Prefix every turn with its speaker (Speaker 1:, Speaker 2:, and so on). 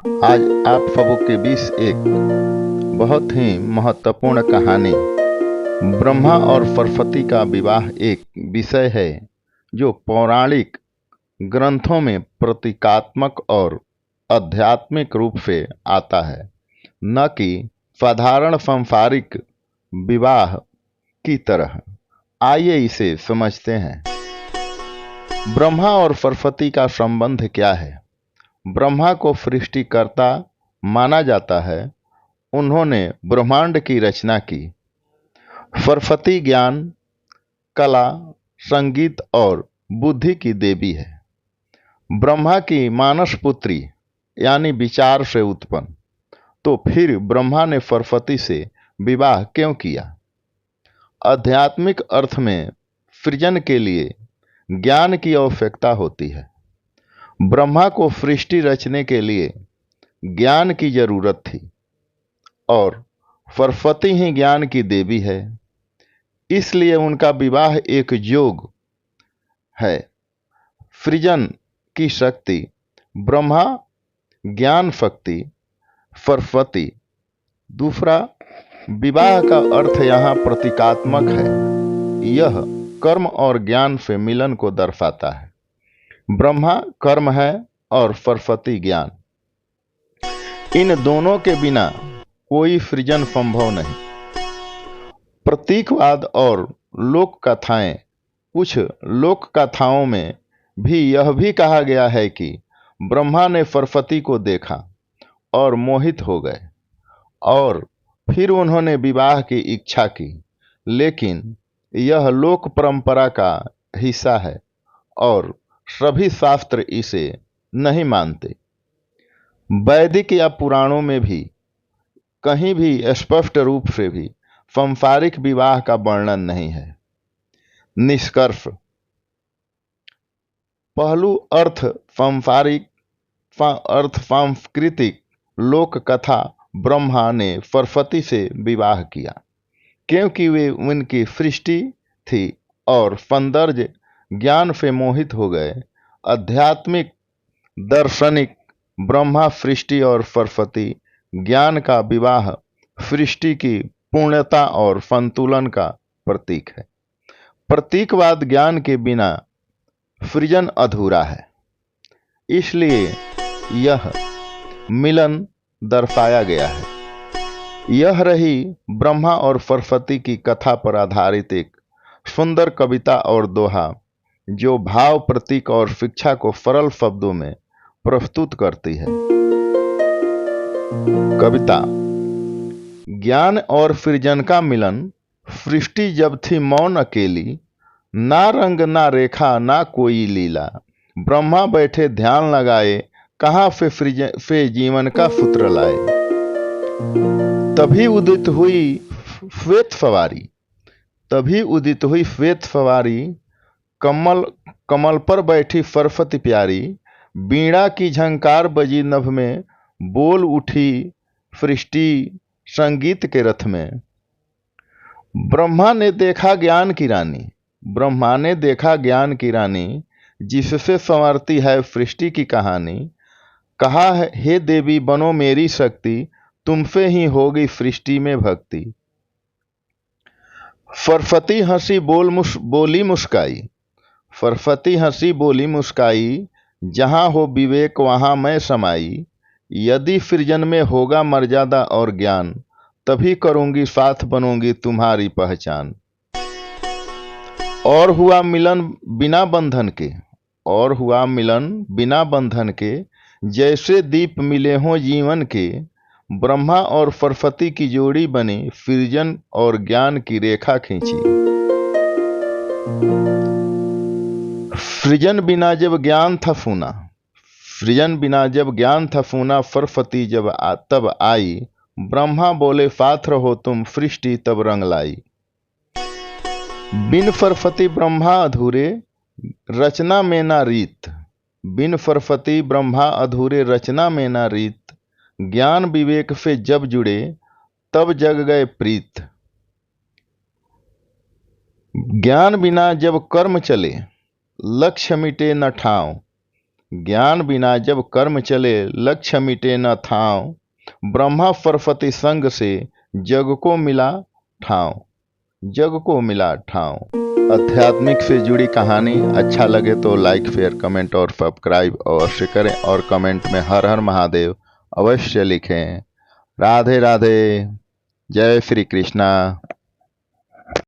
Speaker 1: आज आप सबों के बीच एक बहुत ही महत्वपूर्ण कहानी ब्रह्मा और सरस्वती का विवाह एक विषय है जो पौराणिक ग्रंथों में प्रतीकात्मक और आध्यात्मिक रूप से आता है, न कि साधारण सांसारिक विवाह की तरह। आइए इसे समझते हैं। ब्रह्मा और सरस्वती का संबंध क्या है? ब्रह्मा को सृष्टिकर्ता माना जाता है। उन्होंने ब्रह्मांड की रचना की। सरस्वती ज्ञान, कला, संगीत और बुद्धि की देवी है। ब्रह्मा की मानस पुत्री यानी विचार से उत्पन्न, तो फिर ब्रह्मा ने सरस्वती से विवाह क्यों किया? आध्यात्मिक अर्थ में सृजन के लिए ज्ञान की आवश्यकता होती है। ब्रह्मा को सृष्टि रचने के लिए ज्ञान की जरूरत थी और सरस्वती ही ज्ञान की देवी है, इसलिए उनका विवाह एक योग है। सृजन की शक्ति ब्रह्मा, ज्ञान शक्ति सरस्वती। दूसरा, विवाह का अर्थ यहाँ प्रतीकात्मक है। यह कर्म और ज्ञान से मिलन को दर्शाता है। ब्रह्मा कर्म है और सरस्वती ज्ञान। इन दोनों के बिना कोई सृजन संभव नहीं। प्रतीकवाद और लोक कथाएं। कुछ लोक कथाओं में भी यह भी कहा गया है कि ब्रह्मा ने सरस्वती को देखा और मोहित हो गए और फिर उन्होंने विवाह की इच्छा की, लेकिन यह लोक परंपरा का हिस्सा है और सभी शास्त्र इसे नहीं मानते। वैदिक या पुराणों में भी कहीं भी स्पष्ट रूप से भी सांसारिक विवाह का वर्णन नहीं है। निष्कर्ष: पहलू अर्थ सांसारिक, अर्थ सांस्कृतिक लोक कथा। ब्रह्मा ने सरस्वती से विवाह किया क्योंकि वे उनकी सृष्टि थी और सौंदर्य ज्ञान से मोहित हो गए। आध्यात्मिक दार्शनिक ब्रह्मा सृष्टि और सरस्वती ज्ञान का विवाह सृष्टि की पूर्णता और संतुलन का प्रतीक है। प्रतीकवाद ज्ञान के बिना सृजन अधूरा है, इसलिए यह मिलन दर्शाया गया है। यह रही ब्रह्मा और सरस्वती की कथा पर आधारित एक सुंदर कविता और दोहा जो भाव, प्रतीक और शिक्षा को सरल शब्दों में प्रस्तुत करती है। कविता: ज्ञान और सृजन का मिलन, सृष्टि जब थी मौन अकेली, ना रंग ना रेखा ना कोई लीला, ब्रह्मा बैठे ध्यान लगाए, कहाँ से जीवन का सूत्र लाए। तभी उदित हुई श्वेत सवारी, तभी उदित हुई श्वेत सवारी, कमल कमल पर बैठी सरस्वती प्यारी, बीणा की झंकार बजी नभ में, बोल उठी सृष्टि संगीत के रथ में। ब्रह्मा ने देखा ज्ञान की रानी, ब्रह्मा ने देखा ज्ञान की रानी, जिससे संवारती है सृष्टि की कहानी। कहा है, हे देवी बनो मेरी शक्ति, तुमसे ही होगी सृष्टि में भक्ति। सरस्वती हंसी बोली मुस्काई, सरस्वती हंसी बोली मुस्काई, जहाँ हो विवेक वहाँ मैं समाई। यदि सृजन में होगा मर्यादा और ज्ञान, तभी करूंगी साथ बनूंगी तुम्हारी पहचान। और हुआ मिलन बिना बंधन के, और हुआ मिलन बिना बंधन के, जैसे दीप मिले हों जीवन के। ब्रह्मा और सरस्वती की जोड़ी बनी, सृजन और ज्ञान की रेखा खींची। सृजन बिना जब ज्ञान था फूना, सृजन बिना जब ज्ञान था फूना, सरस्वती जब तब आई, ब्रह्मा बोले साथ रहो तुम, सृष्टि तब रंग लाई। बिन सरस्वती ब्रह्मा अधूरे, रचना में ना रीत, बिन सरस्वती ब्रह्मा अधूरे, रचना में ना रीत। ज्ञान विवेक से जब जुड़े, तब जग गए प्रीत। ज्ञान बिना जब कर्म चले, लक्ष्य मिटे न ठाव, ज्ञान बिना जब कर्म चले लक्ष्य मिटे न थाव। ब्रह्मा सरस्वती संग से जग को मिला ठाव, जग को मिला ठाव। आध्यात्मिक से जुड़ी कहानी अच्छा लगे तो लाइक शेयर कमेंट और सब्सक्राइब अवश्य करें और कमेंट में हर हर महादेव अवश्य लिखें। राधे राधे, जय श्री कृष्णा।